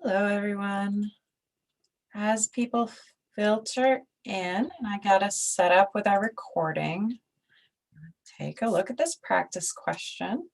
Hello, everyone. As people filter in, and I got us set up with our recording, take a look at this practice question.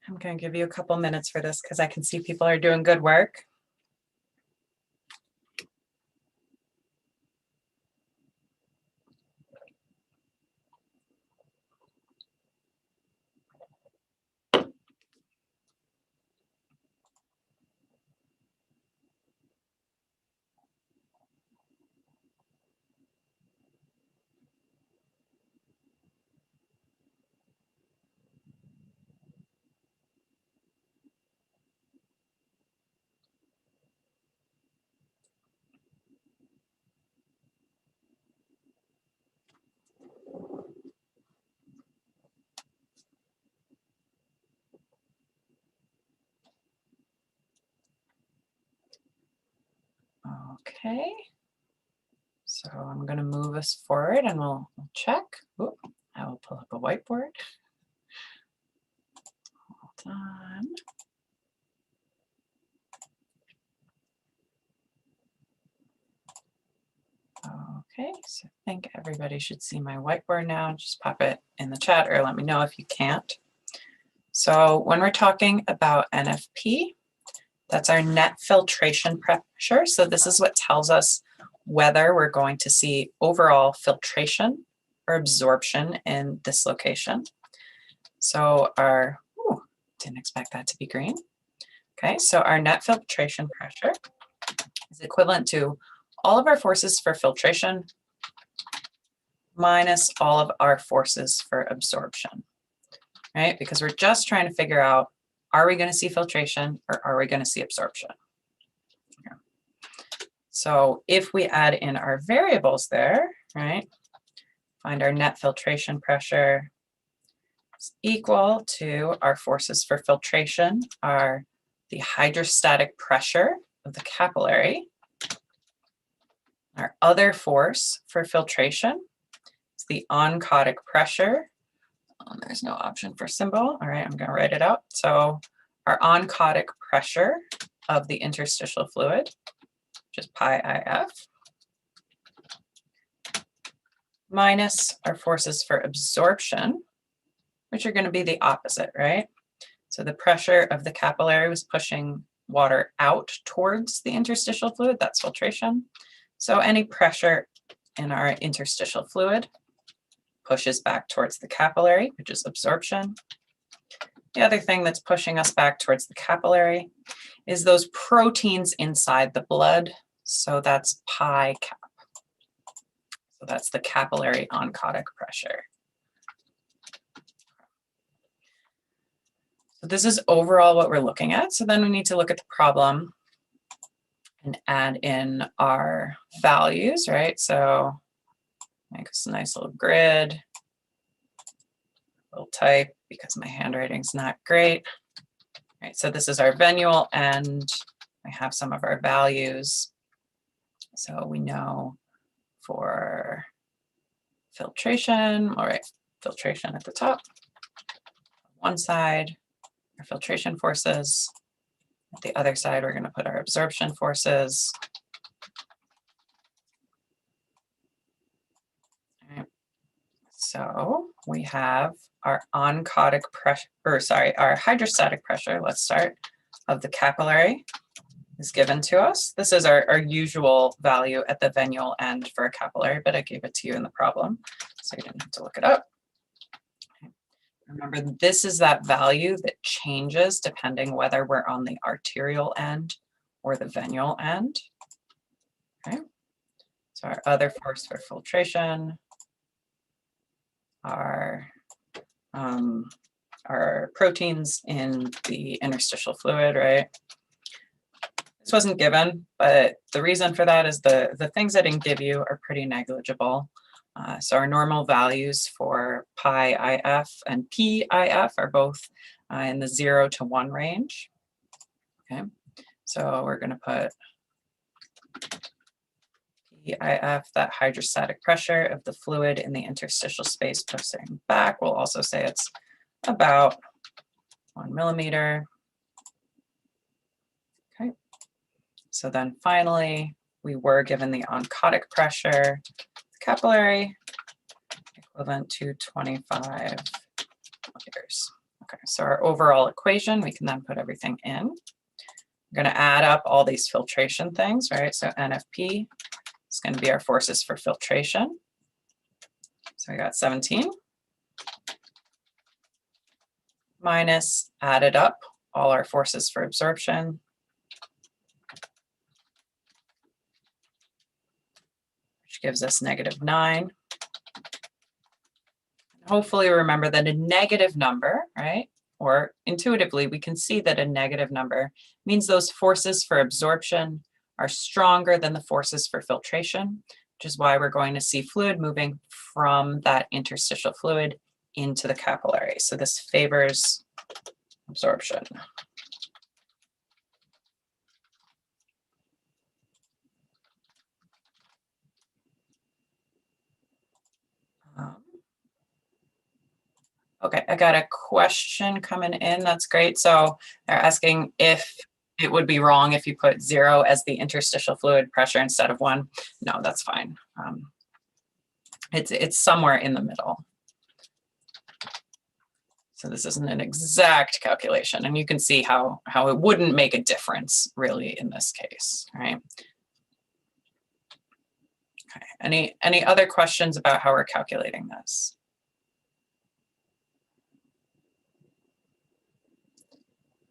I'm going to give you a couple minutes for this because I can see people are doing good work. Okay, so I'm going to move us forward and we'll check. Ooh, I will pull up a whiteboard. Hold on. Okay, so I think everybody should see my whiteboard now. Just pop it in the chat or let me know if you can't. So when we're talking about NFP, that's our net filtration pressure. So this is what tells us whether we're going to see overall filtration or absorption in this location. So didn't expect that to be green. Okay, so our net filtration pressure is equivalent to all of our forces for filtration minus all of our forces for absorption, right? Because we're just trying to figure out, are we going to see filtration or are we going to see absorption? Yeah. So if we add in our variables there, right, find our net filtration pressure is equal to our forces for filtration are the hydrostatic pressure of the capillary. Our other force for filtration is the oncotic pressure. There's no option for symbol. All right, I'm going to write it out. So our oncotic pressure of the interstitial fluid, which is pi IF, minus our forces for absorption, which are going to be the opposite, right? So the pressure of the capillary was pushing water out towards the interstitial fluid. That's filtration. So any pressure in our interstitial fluid pushes back towards the capillary, which is absorption. The other thing that's pushing us back towards the capillary is those proteins inside the blood. So that's pi cap. So that's the capillary oncotic pressure. So this is overall what we're looking at. So then we need to look at the problem and add in our values, right? So make us a nice little grid. We'll type because my handwriting's not great. All right, so this is our venule and I have some of our values. So we know for filtration, all right, filtration at the top. One side, our filtration forces. At the other side, we're going to put our absorption forces. All right. So we have our oncotic pressure, or sorry, our hydrostatic pressure, let's start, of the capillary is given to us. This is our usual value at the venule end for a capillary, but I gave it to you in the problem, so you didn't have to look it up. Remember, this is that value that changes depending whether we're on the arterial end or the venule end. Okay. So our other force for filtration are proteins in the interstitial fluid, right? This wasn't given, but the reason for that is the things I didn't give you are pretty negligible. So our normal values for pi IF and PIF are both in the 0 to 1 range. Okay, so we're going to put PIF, that hydrostatic pressure of the fluid in the interstitial space pushing back. We'll also say it's about 1 millimeter. Okay, so then finally, we were given the oncotic pressure, capillary, equivalent to 25 milliliters. Okay, so our overall equation, we can then put everything in. We're going to add up all these filtration things, right? So NFP is going to be our forces for filtration. So we got 17 minus, added up all our forces for absorption, which gives us -9. Hopefully remember that a negative number, right? Or intuitively, we can see that a negative number means those forces for absorption are stronger than the forces for filtration, which is why we're going to see fluid moving from that interstitial fluid into the capillary. So this favors absorption. Okay, I got a question coming in. That's great. So they're asking if it would be wrong if you put 0 as the interstitial fluid pressure instead of 1. No, that's fine. It's somewhere in the middle. So this isn't an exact calculation, and you can see how it wouldn't make a difference really in this case, right? Okay. Any other questions about how we're calculating this?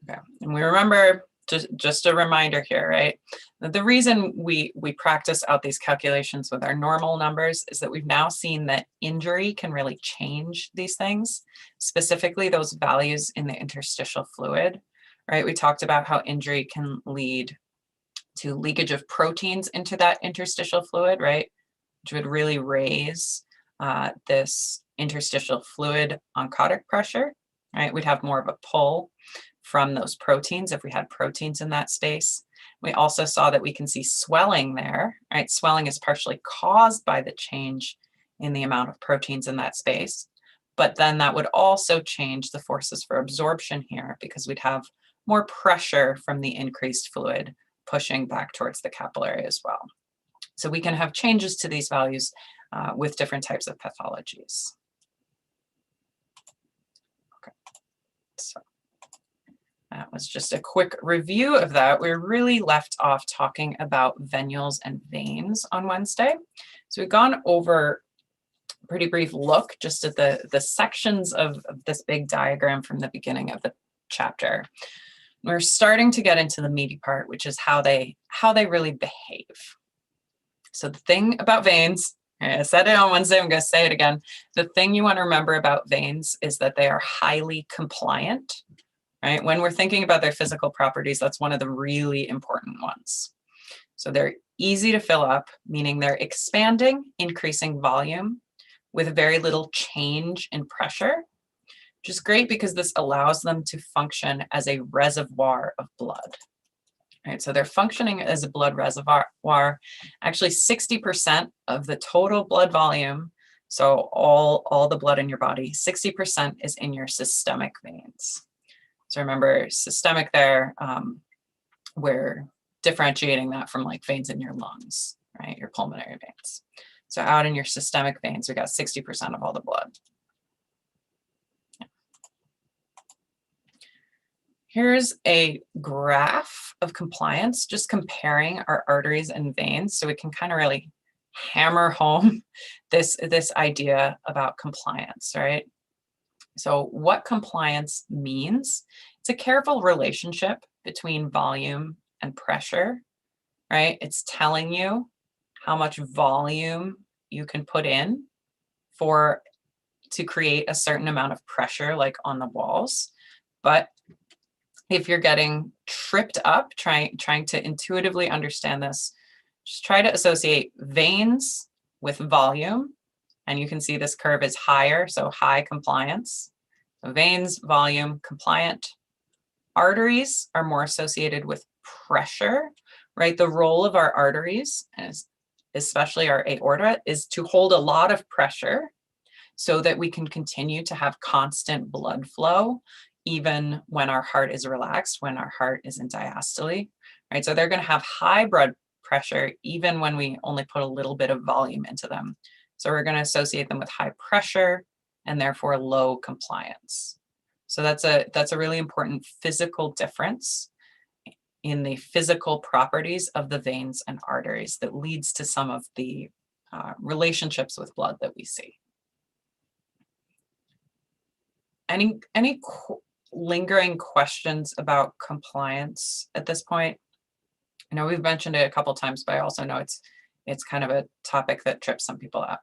Okay, and we remember, just a reminder here, right? The reason we practice out these calculations with our normal numbers is that we've now seen that injury can really change these things, specifically those values in the interstitial fluid, right? We talked about how injury can lead to leakage of proteins into that interstitial fluid, right? Which would really raise this interstitial fluid oncotic pressure, right? We'd have more of a pull from those proteins if we had proteins in that space. We also saw that we can see swelling there, right? Swelling is partially caused by the change in the amount of proteins in that space, but then that would also change the forces for absorption here because we'd have more pressure from the increased fluid pushing back towards the capillary as well. So we can have changes to these values with different types of pathologies. Okay, so that was just a quick review of that. We really left off talking about venules and veins on Wednesday. So we've gone over a pretty brief look just at the sections of this big diagram from the beginning of the chapter. We're starting to get into the meaty part, which is how they really behave. So the thing about veins, I said it on Wednesday, I'm going to say it again. The thing you want to remember about veins is that they are highly compliant. Right? When we're thinking about their physical properties, that's one of the really important ones. So they're easy to fill up, meaning they're expanding, increasing volume with very little change in pressure, which is great because this allows them to function as a reservoir of blood. Right? So they're functioning as a blood reservoir. Actually, 60% of the total blood volume, so all the blood in your body, 60% is in your systemic veins. So remember, systemic there, we're differentiating that from like veins in your lungs, right? Your pulmonary veins. So out in your systemic veins, we got 60% of all the blood. Here's a graph of compliance, just comparing our arteries and veins so we can kind of really hammer home this idea about compliance, right? So what compliance means, it's a careful relationship between volume and pressure, right? It's telling you how much volume you can put in to create a certain amount of pressure, like on the walls. But if you're getting tripped up trying to intuitively understand this, just try to associate veins with volume. And you can see this curve is higher, so high compliance. So veins, volume, compliant. Arteries are more associated with pressure, right? The role of our arteries, and especially our aorta, is to hold a lot of pressure so that we can continue to have constant blood flow, even when our heart is relaxed, when our heart is in diastole, right? So they're going to have high blood pressure even when we only put a little bit of volume into them. So we're going to associate them with high pressure and therefore low compliance. So that's a really important physical difference in the physical properties of the veins and arteries that leads to some of the relationships with blood that we see. Any lingering questions about compliance at this point? I know we've mentioned it a couple times, but I also know it's kind of a topic that trips some people up.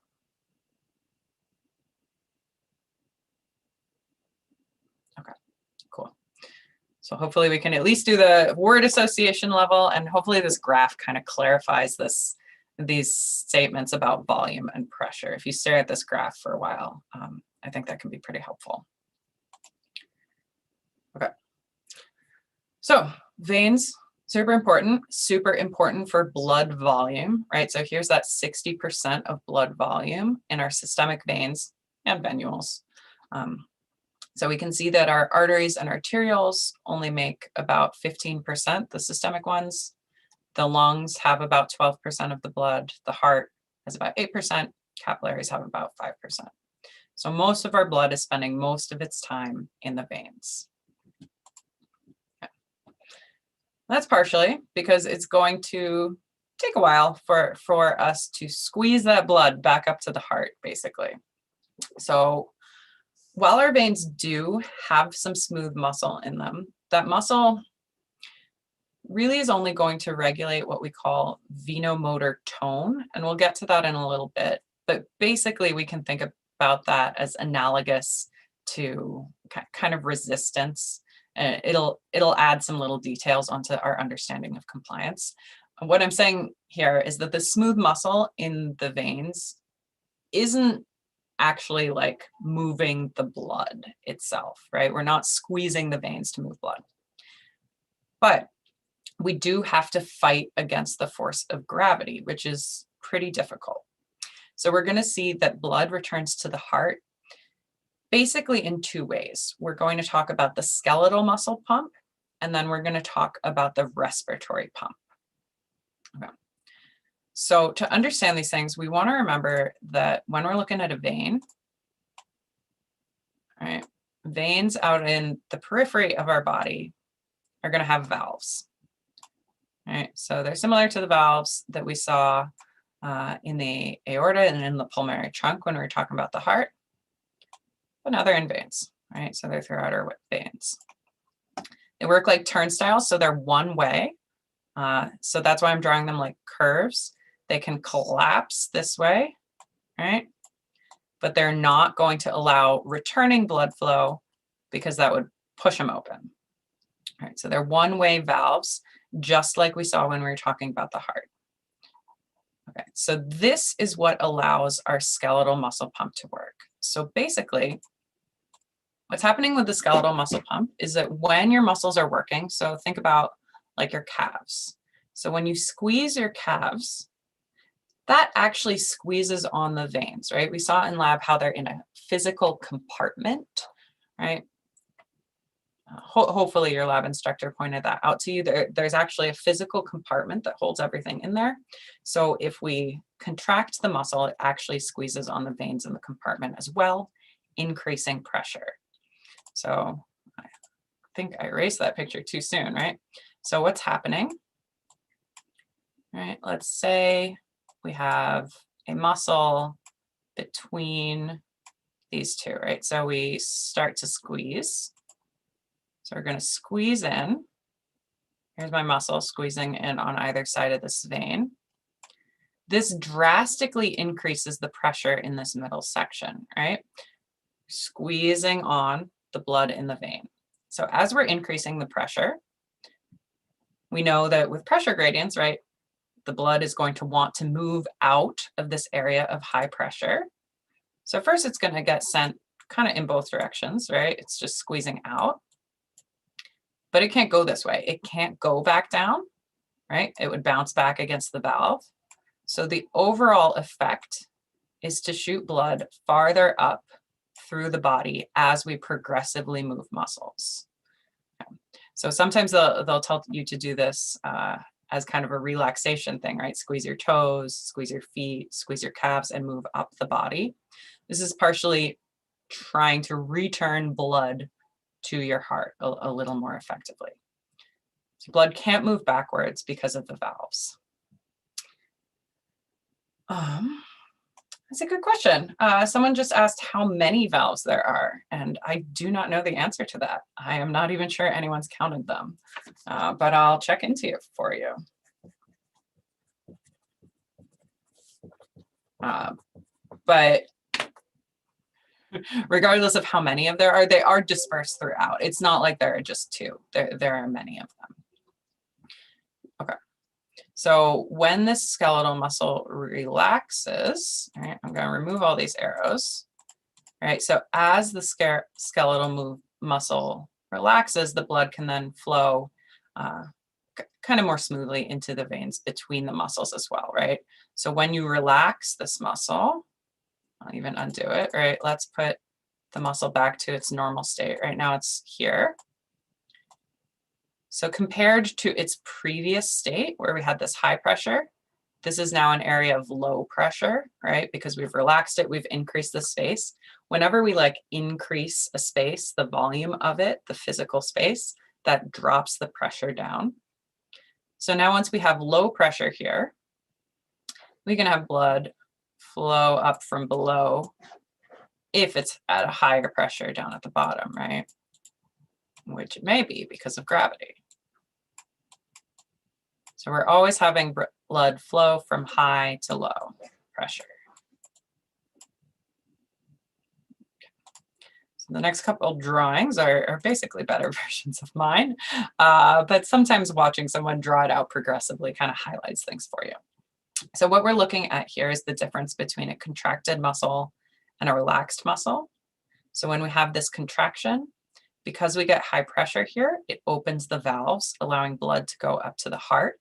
Okay, cool. So hopefully we can at least do the word association level, and hopefully this graph kind of clarifies these statements about volume and pressure. If you stare at this graph for a while, I think that can be pretty helpful. Okay. So veins, super important for blood volume, right? So here's that 60% of blood volume in our systemic veins and venules. So we can see that our arteries and arterioles only make about 15%, the systemic ones. The lungs have about 12% of the blood. The heart has about 8%. Capillaries have about 5%. So most of our blood is spending most of its time in the veins. Okay. That's partially because it's going to take a while for us to squeeze that blood back up to the heart, basically. So while our veins do have some smooth muscle in them, that muscle really is only going to regulate what we call venomotor tone, and we'll get to that in a little bit. But basically, we can think about that as analogous to kind of resistance. It'll add some little details onto our understanding of compliance. What I'm saying here is that the smooth muscle in the veins isn't actually like moving the blood itself, right? We're not squeezing the veins to move blood. But we do have to fight against the force of gravity, which is pretty difficult. So we're going to see that blood returns to the heart basically in two ways. We're going to talk about the skeletal muscle pump, and then we're going to talk about the respiratory pump. Okay. So to understand these things, we want to remember that when we're looking at a vein, right, veins out in the periphery of our body are going to have valves. Right, so they're similar to the valves that we saw in the aorta and in the pulmonary trunk when we were talking about the heart, but now they're in veins, right? So they're throughout our veins. They work like turnstiles, so they're one way. So that's why I'm drawing them like curves. They can collapse this way, right? But they're not going to allow returning blood flow because that would push them open. All right, so they're one-way valves, just like we saw when we were talking about the heart. Okay, so this is what allows our skeletal muscle pump to work. So basically, what's happening with the skeletal muscle pump is that when your muscles are working, so think about like your calves. So when you squeeze your calves, that actually squeezes on the veins, right? We saw in lab how they're in a physical compartment, right? Hopefully your lab instructor pointed that out to you. There's actually a physical compartment that holds everything in there. So if we contract the muscle, it actually squeezes on the veins in the compartment as well, increasing pressure. So think I erased that picture too soon, right? So what's happening? Right, let's say we have a muscle between these two, right? So we start to squeeze. So we're going to squeeze in. Here's my muscle squeezing in on either side of this vein. This drastically increases the pressure in this middle section, right? Squeezing on the blood in the vein. So as we're increasing the pressure, we know that with pressure gradients, right, the blood is going to want to move out of this area of high pressure. So first it's going to get sent kind of in both directions, right? It's just squeezing out, but it can't go this way. It can't go back down, right? It would bounce back against the valve. So the overall effect is to shoot blood farther up through the body as we progressively move muscles. Okay. So sometimes they'll tell you to do this as kind of a relaxation thing, right? Squeeze your toes, squeeze your feet, squeeze your calves, and move up the body. This is partially trying to return blood to your heart a little more effectively. So blood can't move backwards because of the valves. That's a good question. Someone just asked how many valves there are, and I do not know the answer to that. I am not even sure anyone's counted them, but I'll check into it for you. But regardless of how many of there are, they are dispersed throughout. It's not like there are just two. There are many of them. Okay. So when this skeletal muscle relaxes, all right, I'm going to remove all these arrows. All right, so as the skeletal muscle relaxes, the blood can then flow kind of more smoothly into the veins between the muscles as well, right? So when you relax this muscle, I'll even undo it, right? Let's put the muscle back to its normal state. Right now it's here. So compared to its previous state where we had this high pressure, this is now an area of low pressure, right? Because we've relaxed it, we've increased the space. Whenever we like increase a space, the volume of it, the physical space, that drops the pressure down. So now once we have low pressure here, we can have blood flow up from below if it's at a higher pressure down at the bottom, right? Which it may be because of gravity. So we're always having blood flow from high to low pressure. So the next couple of drawings are basically better versions of mine, but sometimes watching someone draw it out progressively kind of highlights things for you. So what we're looking at here is the difference between a contracted muscle and a relaxed muscle. So when we have this contraction, because we get high pressure here, it opens the valves, allowing blood to go up to the heart.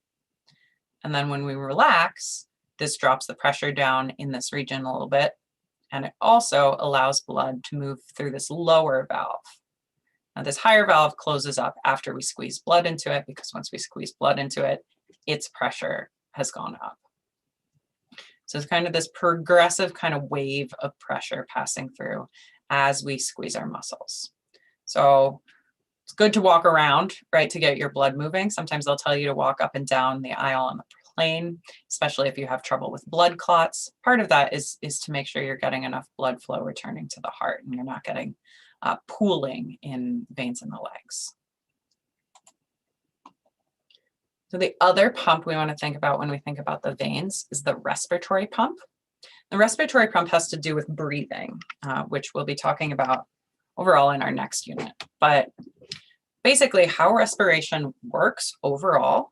And then when we relax, this drops the pressure down in this region a little bit. And it also allows blood to move through this lower valve. Now this higher valve closes up after we squeeze blood into it, because once we squeeze blood into it, its pressure has gone up. So it's kind of this progressive kind of wave of pressure passing through as we squeeze our muscles. So it's good to walk around, right, to get your blood moving. Sometimes they'll tell you to walk up and down the aisle on the plane, especially if you have trouble with blood clots. Part of that is to make sure you're getting enough blood flow returning to the heart and you're not getting pooling in veins in the legs. So the other pump we want to think about when we think about the veins is the respiratory pump. The respiratory pump has to do with breathing, which we'll be talking about overall in our next unit. But basically how respiration works overall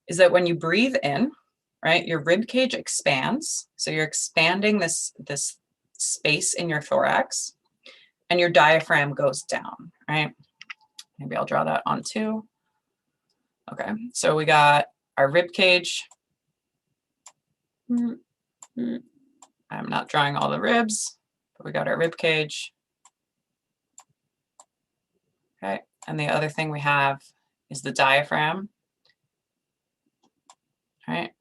is that when you breathe in, right, your rib cage expands. So you're expanding this space in your thorax, and your diaphragm goes down, right? Maybe I'll draw that on too. Okay, so we got our rib cage. I'm not drawing all the ribs, but we got our rib cage. Okay, and the other thing we have is the diaphragm. All right,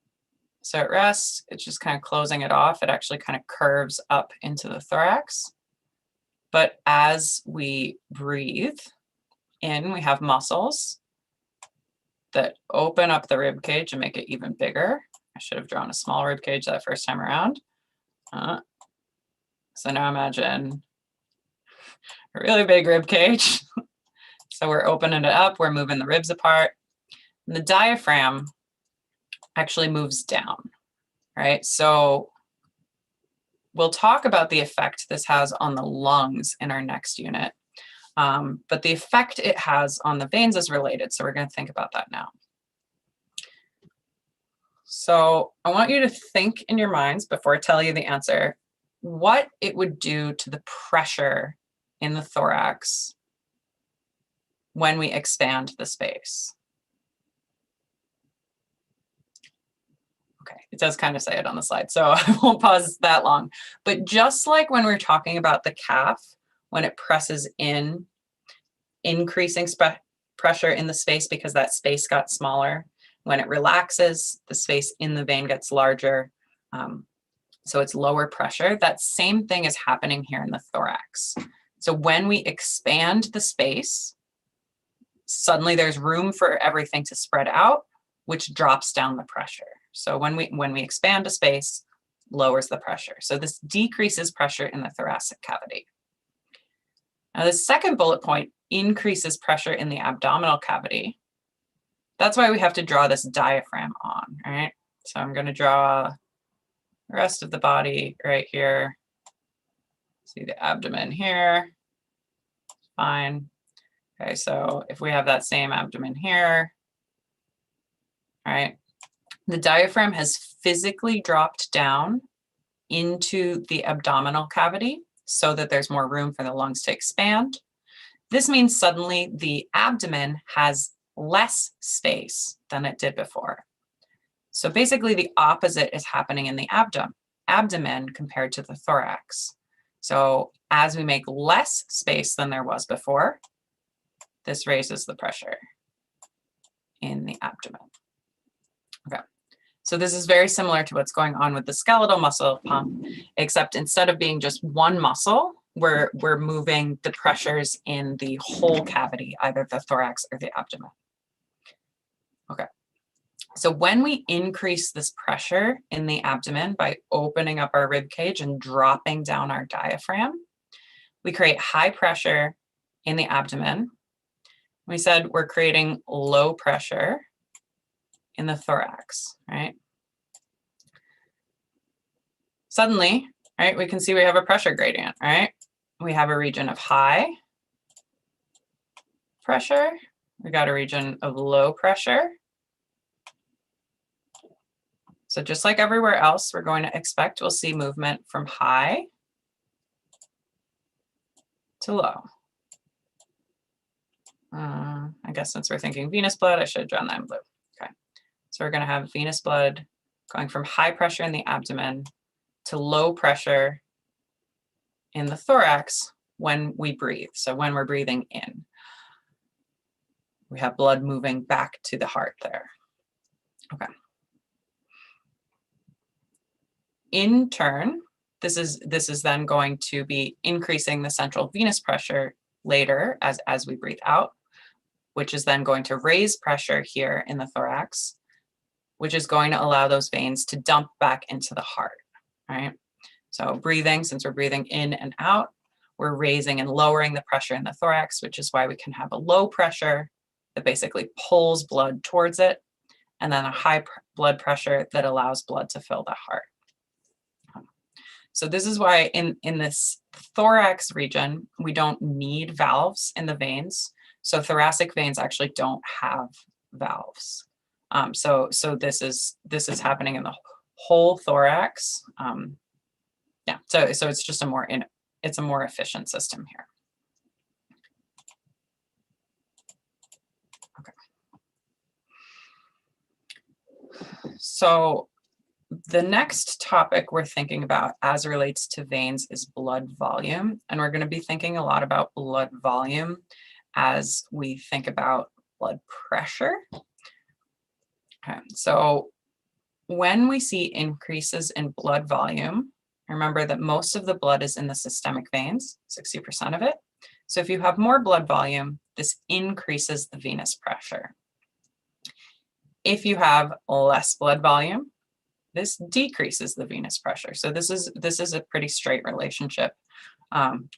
so at rest, it's just kind of closing it off. It actually kind of curves up into the thorax. But as we breathe, in, we have muscles that open up the rib cage and make it even bigger. I should have drawn a small rib cage that first time around. So now imagine a really big rib cage. So we're opening it up, we're moving the ribs apart. And the diaphragm actually moves down, right? So we'll talk about the effect this has on the lungs in our next unit. But the effect it has on the veins is related. So we're going to think about that now. So I want you to think in your minds before I tell you the answer, what it would do to the pressure in the thorax when we expand the space. Okay, it does kind of say it on the slide, so I won't pause that long. But just like when we're talking about the calf, when it presses in, increasing pressure in the space because that space got smaller. When it relaxes, the space in the vein gets larger, so it's lower pressure. That same thing is happening here in the thorax. So when we expand the space, suddenly there's room for everything to spread out, which drops down the pressure. So when we expand a space, lowers the pressure. So this decreases pressure in the thoracic cavity. Now the second bullet point increases pressure in the abdominal cavity. That's why we have to draw this diaphragm on, right? So I'm going to draw the rest of the body right here. See the abdomen here. Fine. Okay, so if we have that same abdomen here, right? The diaphragm has physically dropped down into the abdominal cavity so that there's more room for the lungs to expand. This means suddenly the abdomen has less space than it did before. So basically the opposite is happening in the abdomen compared to the thorax. So as we make less space than there was before, this raises the pressure in the abdomen. Okay. So this is very similar to what's going on with the skeletal muscle pump, except instead of being just one muscle, we're moving the pressures in the whole cavity, either the thorax or the abdomen. Okay. So when we increase this pressure in the abdomen by opening up our rib cage and dropping down our diaphragm, we create high pressure in the abdomen. We said we're creating low pressure in the thorax, right? Suddenly, right, we can see we have a pressure gradient, right? We have a region of high pressure. We got a region of low pressure. So just like everywhere else, we're going to expect we'll see movement from high to low. I guess since we're thinking venous blood, I should have drawn that in blue. Okay, so we're going to have venous blood going from high pressure in the abdomen to low pressure in the thorax when we breathe. So when we're breathing in, we have blood moving back to the heart there. Okay. In turn, this is then going to be increasing the central venous pressure later as we breathe out, which is then going to raise pressure here in the thorax, which is going to allow those veins to dump back into the heart, right? So breathing, since we're breathing in and out, we're raising and lowering the pressure in the thorax, which is why we can have a low pressure that basically pulls blood towards it, and then a high blood pressure that allows blood to fill the heart. So this is why in this thorax region, we don't need valves in the veins. So thoracic veins actually don't have valves. So this is happening in the whole thorax. Yeah, so it's just a more efficient system here. Okay. So the next topic we're thinking about as it relates to veins is blood volume. And we're going to be thinking a lot about blood volume as we think about blood pressure. Okay, so when we see increases in blood volume, remember that most of the blood is in the systemic veins, 60% of it. So if you have more blood volume, this increases the venous pressure. If you have less blood volume, this decreases the venous pressure. So this is a pretty straight relationship,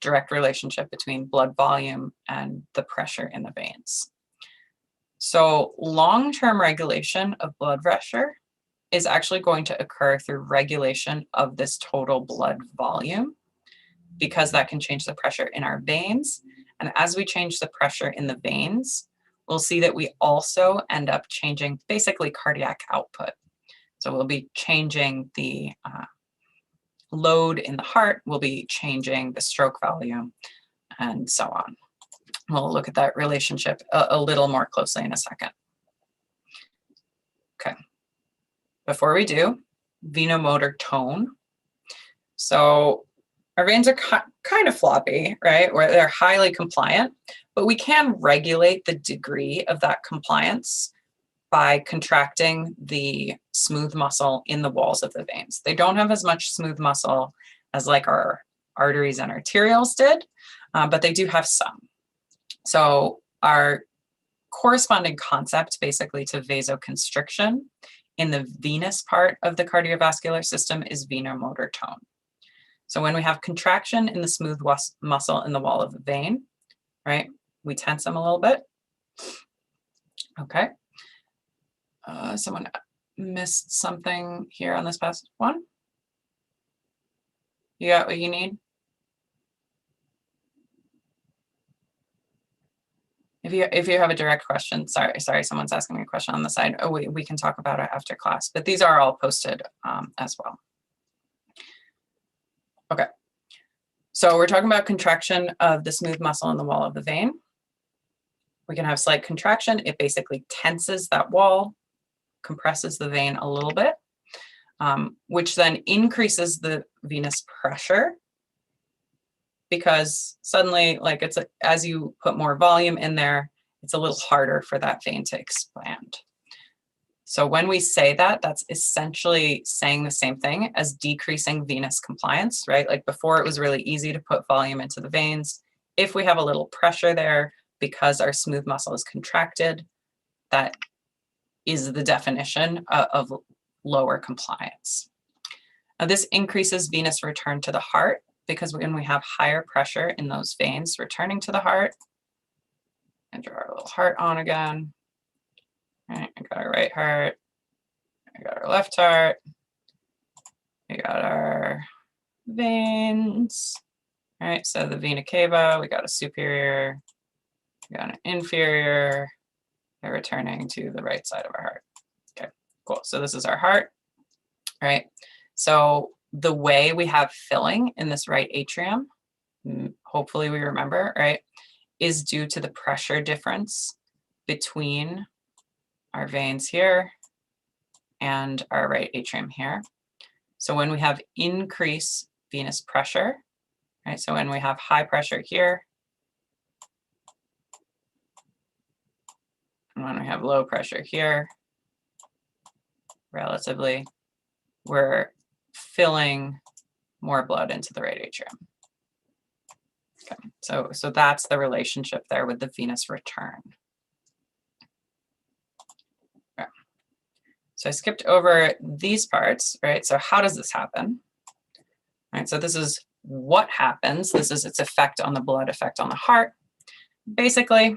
direct relationship between blood volume and the pressure in the veins. So long-term regulation of blood pressure is actually going to occur through regulation of this total blood volume, because that can change the pressure in our veins. And as we change the pressure in the veins, we'll see that we also end up changing basically cardiac output. So we'll be changing the load in the heart, we'll be changing the stroke volume, and so on. We'll look at that relationship a little more closely in a second. Okay. Before we do, venomotor tone. So our veins are kind of floppy, right? Where they're highly compliant, but we can regulate the degree of that compliance by contracting the smooth muscle in the walls of the veins. They don't have as much smooth muscle as like our arteries and arterioles did, but they do have some. So our corresponding concept basically to vasoconstriction in the venous part of the cardiovascular system is venomotor tone. So when we have contraction in the smooth muscle in the wall of the vein, right, we tense them a little bit. Okay. Someone missed something here on this past one. You got what you need? If you have a direct question, sorry, someone's asking me a question on the side. Oh, we can talk about it after class, but these are all posted as well. Okay, so we're talking about contraction of the smooth muscle in the wall of the vein. We can have slight contraction. It basically tenses that wall, compresses the vein a little bit, which then increases the venous pressure, because suddenly, like as you put more volume in there, it's a little harder for that vein to expand. So when we say that, that's essentially saying the same thing as decreasing venous compliance, right? Like before, it was really easy to put volume into the veins. If we have a little pressure there, because our smooth muscle is contracted, that is the definition of lower compliance. Now, this increases venous return to the heart, because when we have higher pressure in those veins returning to the heart, and draw our little heart on again. All right, I got our right heart, I got our left heart, we got our veins. All right, so the vena cava, we got a superior, we got an inferior, they're returning to the right side of our heart. Okay, cool. So this is our heart, right? So the way we have filling in this right atrium, hopefully we remember, right, is due to the pressure difference between our veins here and our right atrium here. So when we have increased venous pressure, right, so when we have high pressure here, and when we have low pressure here, relatively, we're filling more blood into the right atrium. Okay, so that's the relationship there with the venous return. Okay. So I skipped over these parts, right? So how does this happen? All right, so this is what happens. This is its effect on the blood, effect on the heart. Basically,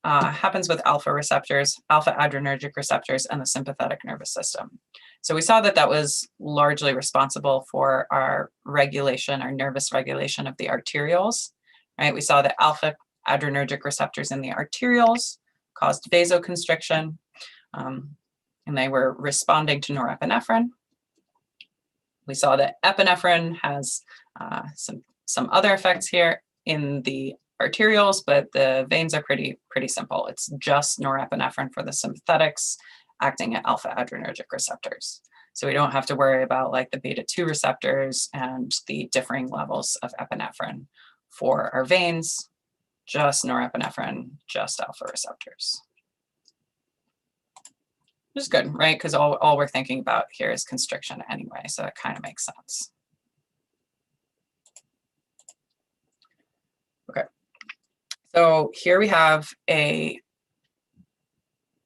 happens with alpha receptors, alpha adrenergic receptors, and the sympathetic nervous system. So we saw that that was largely responsible for our regulation, our nervous regulation of the arterioles, right? We saw that alpha adrenergic receptors in the arterioles caused vasoconstriction, and they were responding to norepinephrine. We saw that epinephrine has some other effects here in the arterioles, but the veins are pretty simple. It's just norepinephrine for the sympathetics acting at alpha adrenergic receptors. So we don't have to worry about like the beta 2 receptors and the differing levels of epinephrine for our veins, just norepinephrine, just alpha receptors. Which is good, right? Because all we're thinking about here is constriction anyway, so it kind of makes sense. So here we have a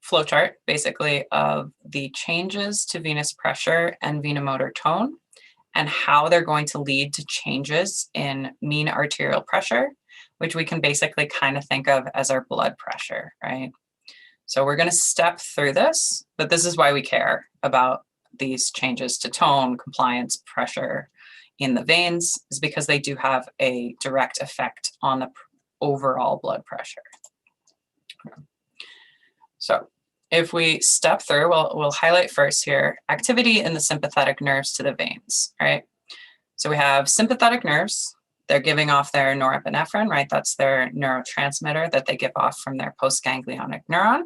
flowchart, basically, of the changes to venous pressure and venomotor tone and how they're going to lead to changes in mean arterial pressure, which we can basically kind of think of as our blood pressure, right? So we're going to step through this, but this is why we care about these changes to tone, compliance, pressure in the veins, is because they do have a direct effect on the overall blood pressure. So if we step through, we'll highlight first here, activity in the sympathetic nerves to the veins, right? So we have sympathetic nerves. They're giving off their norepinephrine, right? That's their neurotransmitter that they give off from their postganglionic neuron.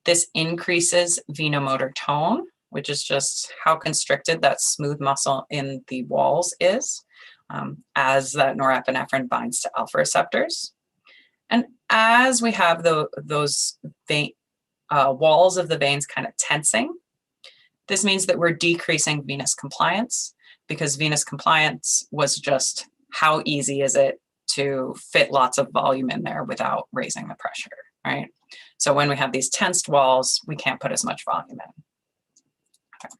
This increases venomotor tone, which is just how constricted that smooth muscle in the walls is, as that norepinephrine binds to alpha receptors. And as we have those walls of the veins kind of tensing, this means that we're decreasing venous compliance, because venous compliance was just how easy is it to fit lots of volume in there without raising the pressure, right? So when we have these tensed walls, we can't put as much volume in. Okay.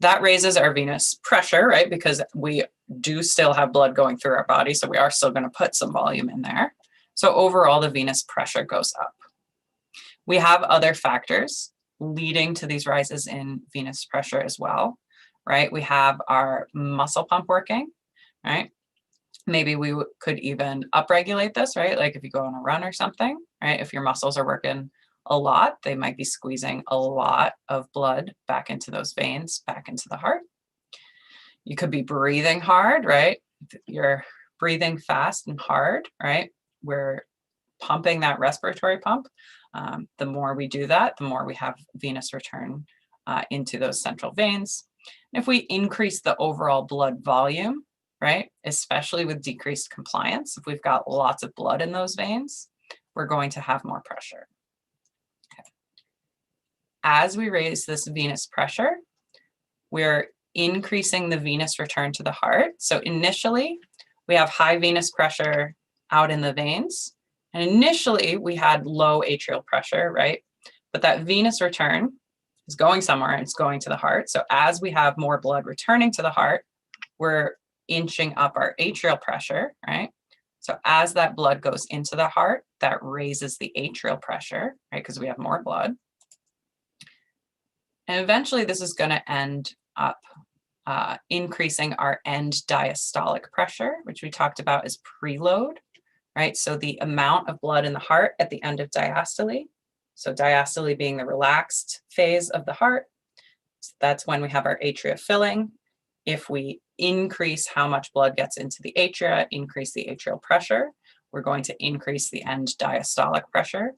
That raises our venous pressure, right? Because we do still have blood going through our body, so we are still going to put some volume in there. So overall, the venous pressure goes up. We have other factors leading to these rises in venous pressure as well, right? We have our muscle pump working, right? Maybe we could even upregulate this, right? Like if you go on a run or something, right? If your muscles are working a lot, they might be squeezing a lot of blood back into those veins, back into the heart. You could be breathing hard, right? You're breathing fast and hard, right? We're pumping that respiratory pump. The more we do that, the more we have venous return into those central veins. And if we increase the overall blood volume, right, especially with decreased compliance, if we've got lots of blood in those veins, we're going to have more pressure. Okay. As we raise this venous pressure, we're increasing the venous return to the heart. So initially, we have high venous pressure out in the veins. And initially, we had low atrial pressure, right? But that venous return is going somewhere and it's going to the heart. So as we have more blood returning to the heart, we're inching up our atrial pressure, right? So as that blood goes into the heart, that raises the atrial pressure, right? Because we have more blood. And eventually this is going to end up increasing our end diastolic pressure, which we talked about as preload, right? So the amount of blood in the heart at the end of diastole. So diastole being the relaxed phase of the heart. So that's when we have our atria filling. If we increase how much blood gets into the atria, increase the atrial pressure, we're going to increase the end diastolic pressure,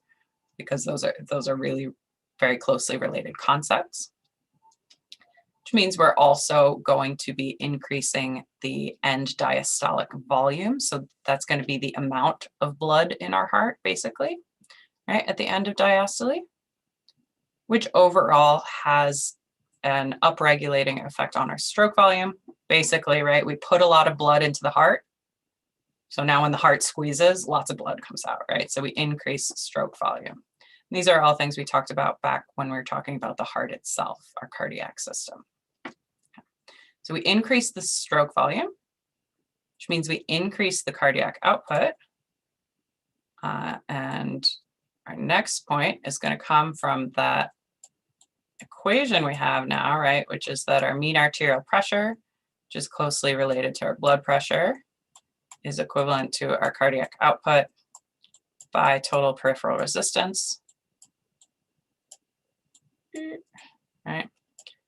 because those are really very closely related concepts. Which means we're also going to be increasing the end diastolic volume. So that's going to be the amount of blood in our heart, basically, right, at the end of diastole, which overall has an upregulating effect on our stroke volume. Basically, right, we put a lot of blood into the heart. So now when the heart squeezes, lots of blood comes out, right? So we increase stroke volume. And these are all things we talked about back when we were talking about the heart itself, our cardiac system. So we increase the stroke volume, which means we increase the cardiac output. And our next point is going to come from that equation we have now, right, which is that our mean arterial pressure, which is closely related to our blood pressure, is equivalent to our cardiac output by total peripheral resistance. Right.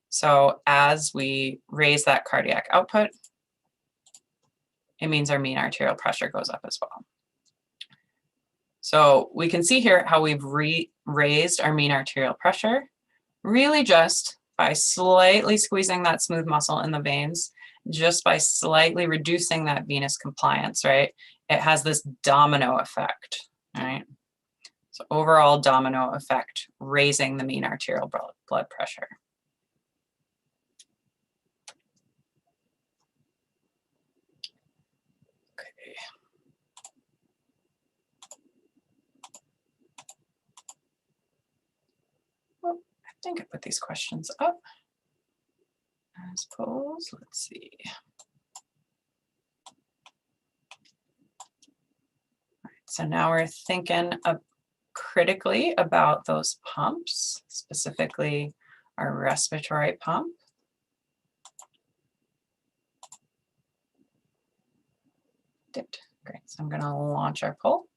So as we raise that cardiac output, it means our mean arterial pressure goes up as well. So we can see here how we've raised our mean arterial pressure, really just by slightly squeezing that smooth muscle in the veins, just by slightly reducing that venous compliance, right? It has this domino effect, right? So overall domino effect, raising the mean arterial blood pressure. Okay. think I put these questions up. I suppose, let's see. So now we're thinking critically about those pumps, specifically our respiratory pump. Dipped. Great. So I'm going to launch our pull.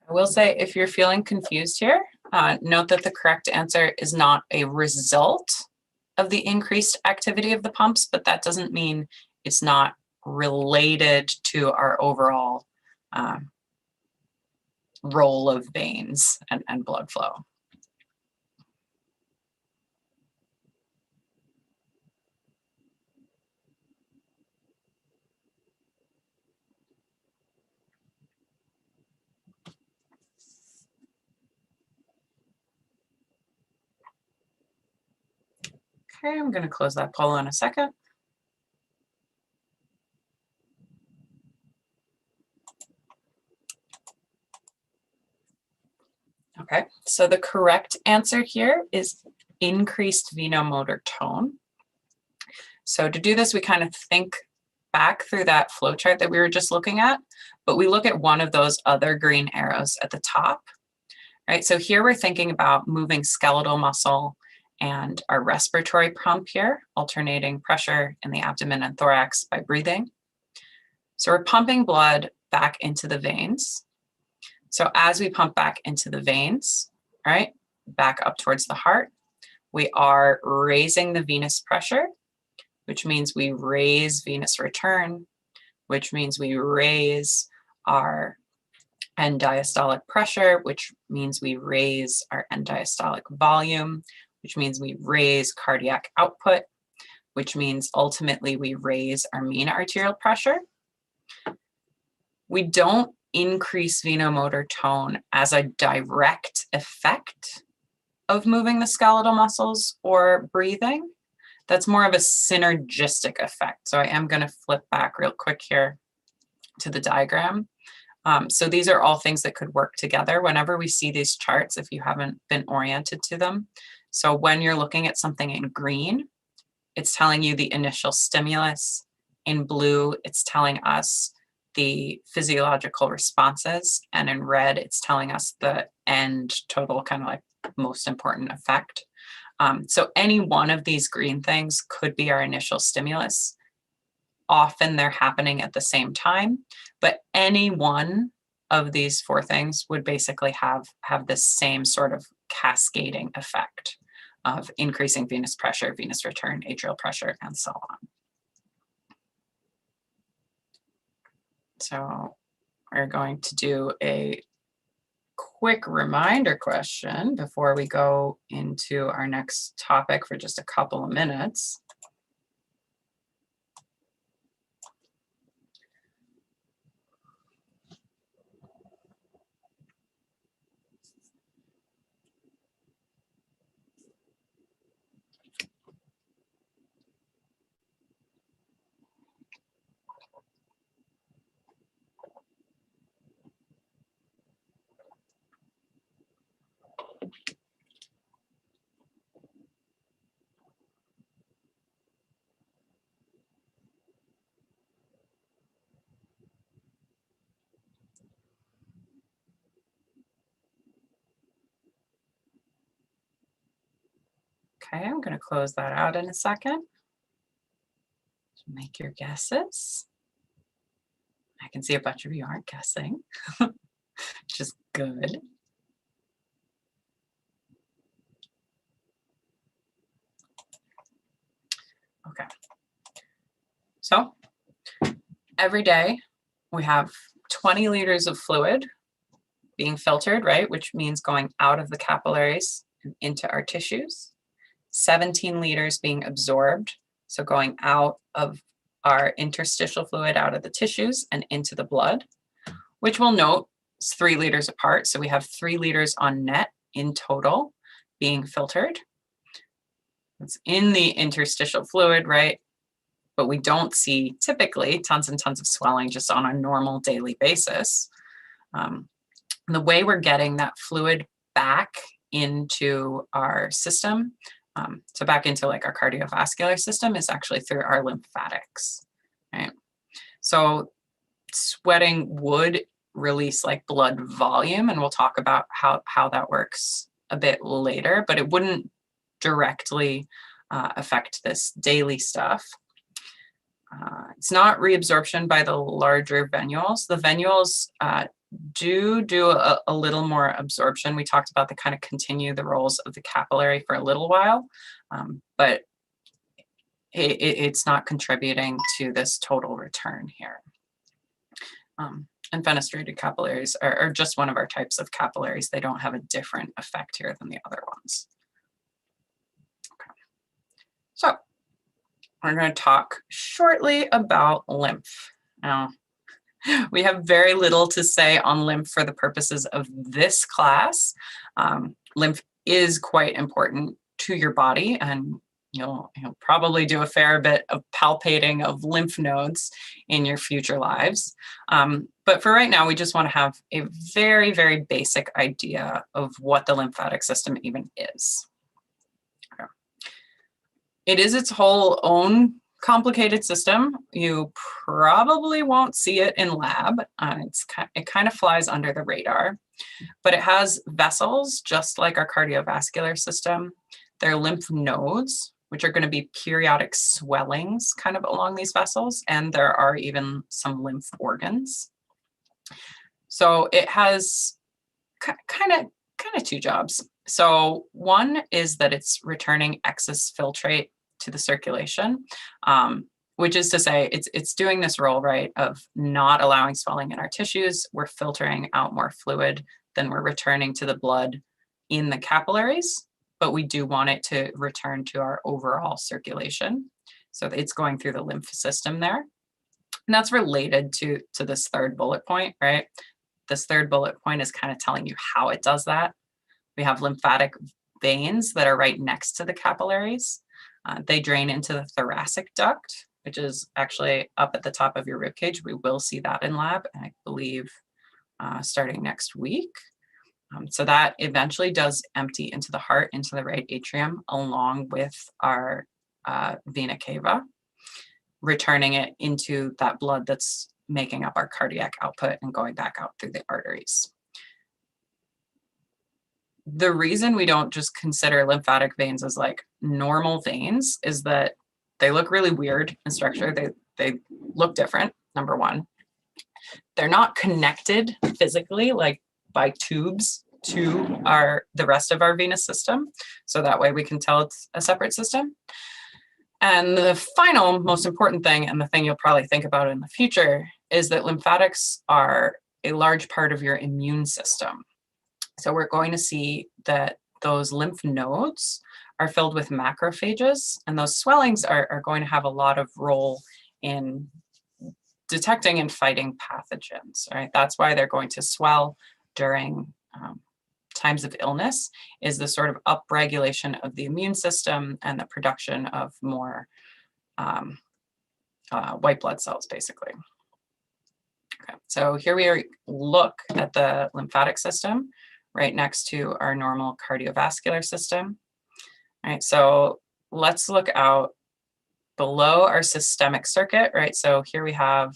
I will say, if you're feeling confused here, note that the correct answer is not a result of the increased activity of the pumps, but that doesn't mean it's not related to our overall role of veins and blood flow. Okay, I'm going to close that poll in a second. Okay, so the correct answer here is increased venomotor tone. So to do this, we kind of think back through that flow chart that we were just looking at, but we look at one of those other green arrows at the top, right? So here we're thinking about moving skeletal muscle and our respiratory pump here, alternating pressure in the abdomen and thorax by breathing. So we're pumping blood back into the veins. So as we pump back into the veins, right, back up towards the heart, we are raising the venous pressure, which means we raise venous return, which means we raise our end diastolic pressure, which means we raise our end diastolic volume, which means we raise cardiac output, which means ultimately we raise our mean arterial pressure. We don't increase venomotor tone as a direct effect of moving the skeletal muscles or breathing. That's more of a synergistic effect. So I am going to flip back real quick here to the diagram. So these are all things that could work together whenever we see these charts, if you haven't been oriented to them. So when you're looking at something in green, it's telling you the initial stimulus. In blue, it's telling us the physiological responses. And in red, it's telling us the end total, kind of like most important effect. So any one of these green things could be our initial stimulus. Often they're happening at the same time, but any one of these four things would basically have this same sort of cascading effect of increasing venous pressure, venous return, atrial pressure, and so on. So we're going to do a quick reminder question before we go into our next topic for just a couple of minutes. Okay, I'm going to close that out in a second. Make your guesses. I can see a bunch of you aren't guessing, which is good. Okay. So Every day we have 20 liters of fluid being filtered, right? Which means going out of the capillaries and into our tissues. 17 liters being absorbed, so going out of our interstitial fluid, out of the tissues and into the blood, which we'll note is 3 liters apart. So we have 3 liters on net in total being filtered. It's in the interstitial fluid, right? But we don't see typically tons and tons of swelling just on a normal daily basis. The way we're getting that fluid back into our system, so back into like our cardiovascular system, is actually through our lymphatics, right? So sweating would release like blood volume, and we'll talk about how that works a bit later, but it wouldn't directly affect this daily stuff. It's not reabsorption by the larger venules. The venules do a little more absorption. We talked about the kind of continue the roles of the capillary for a little while, but it's not contributing to this total return here. And fenestrated capillaries are just one of our types of capillaries. They don't have a different effect here than the other ones. Okay. So we're going to talk shortly about lymph. Now, we have very little to say on lymph for the purposes of this class. Lymph is quite important to your body, and you'll probably do a fair bit of palpating of lymph nodes in your future lives. But for right now, we just want to have a very, very basic idea of what the lymphatic system even is. Okay. It is its whole own complicated system. You probably won't see it in lab. It kind of flies under the radar, but it has vessels just like our cardiovascular system. They're lymph nodes, which are going to be periodic swellings kind of along these vessels, and there are even some lymph organs. So it has kind of two jobs. So one is that it's returning excess filtrate to the circulation, which is to say it's doing this role, right, of not allowing swelling in our tissues. We're filtering out more fluid than we're returning to the blood in the capillaries, but we do want it to return to our overall circulation. So it's going through the lymph system there. And that's related to this third bullet point, right? This third bullet point is kind of telling you how it does that. We have lymphatic veins that are right next to the capillaries. They drain into the thoracic duct, which is actually up at the top of your rib cage. We will see that in lab, I believe, starting next week. So that eventually does empty into the heart, into the right atrium, along with our vena cava, returning it into that blood that's making up our cardiac output and going back out through the arteries. The reason we don't just consider lymphatic veins as like normal veins is that they look really weird in structure. They look different, number one. They're not connected physically, like by tubes to the rest of our venous system. So that way we can tell it's a separate system. And the final most important thing, and the thing you'll probably think about in the future, is that lymphatics are a large part of your immune system. So we're going to see that those lymph nodes are filled with macrophages, and those swellings are going to have a lot of role in detecting and fighting pathogens, right? That's why they're going to swell during times of illness, is the sort of upregulation of the immune system and the production of more white blood cells, basically. Okay, so here we look at the lymphatic system right next to our normal cardiovascular system. All right, so let's look out below our systemic circuit, right? So here we have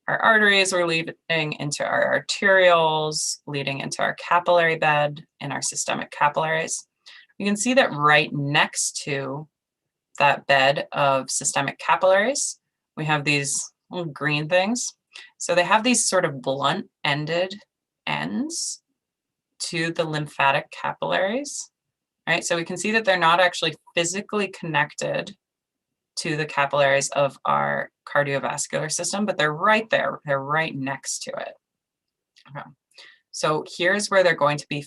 our arteries, we're leading into our arterioles, leading into our capillary bed and our systemic capillaries. You can see that right next to that bed of systemic capillaries, we have these little green things. So they have these sort of blunt-ended ends to the lymphatic capillaries, right? So we can see that they're not actually physically connected to the capillaries of our cardiovascular system, but they're right there. They're right next to it. Okay. So here's where they're going to be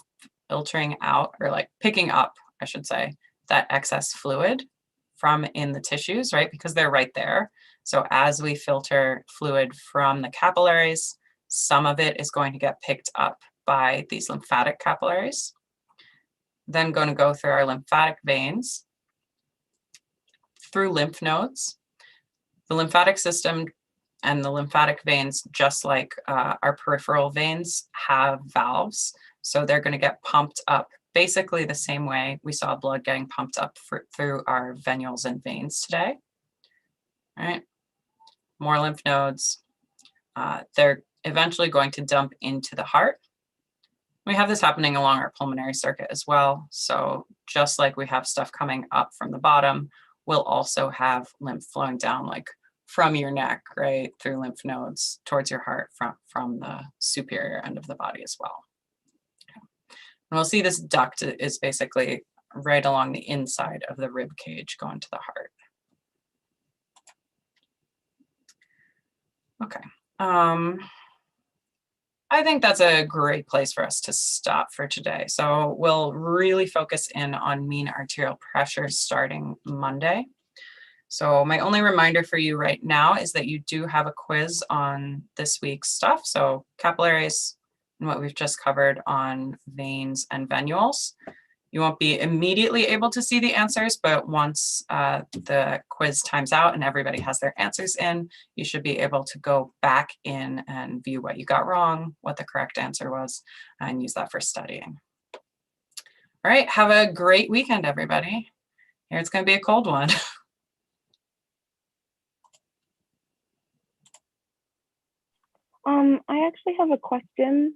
filtering out, or like picking up, I should say, that excess fluid from in the tissues, right? Because they're right there. So as we filter fluid from the capillaries, some of it is going to get picked up by these lymphatic capillaries. Then going to go through our lymphatic veins, through lymph nodes. The lymphatic system and the lymphatic veins, just like our peripheral veins, have valves. So they're going to get pumped up basically the same way we saw blood getting pumped up through our venules and veins today. All right, more lymph nodes. They're eventually going to dump into the heart. We have this happening along our pulmonary circuit as well. So just like we have stuff coming up from the bottom, we'll also have lymph flowing down, like from your neck, right, through lymph nodes towards your heart from the superior end of the body as well. Okay. And we'll see this duct is basically right along the inside of the rib cage going to the heart. Okay. I think that's a great place for us to stop for today. So we'll really focus in on mean arterial pressure starting Monday. So my only reminder for you right now is that you do have a quiz on this week's stuff. So capillaries and what we've just covered on veins and venules. You won't be immediately able to see the answers, but once the quiz times out and everybody has their answers in, you should be able to go back in and view what you got wrong, what the correct answer was, and use that for studying. All right, have a great weekend, everybody. Here it's going to be a cold one. I actually have a question.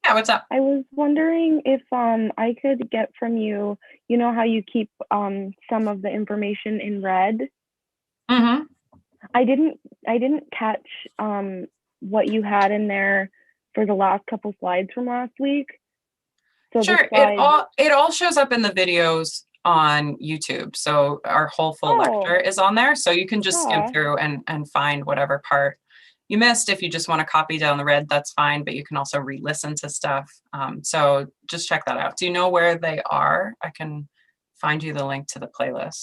Yeah, what's up? I was wondering if I could get from you, you know how you keep some of the information in red? Mm-hmm. I didn't catch what you had in there for the last couple slides from last week. So sure, it all shows up in the videos on YouTube. So our whole full lecture is on there. So you can just skim through and find whatever part you missed. If you just want to copy down the red, that's fine, but you can also re-listen to stuff. So just check that out. Do you know where they are? I can find you the link to the playlist.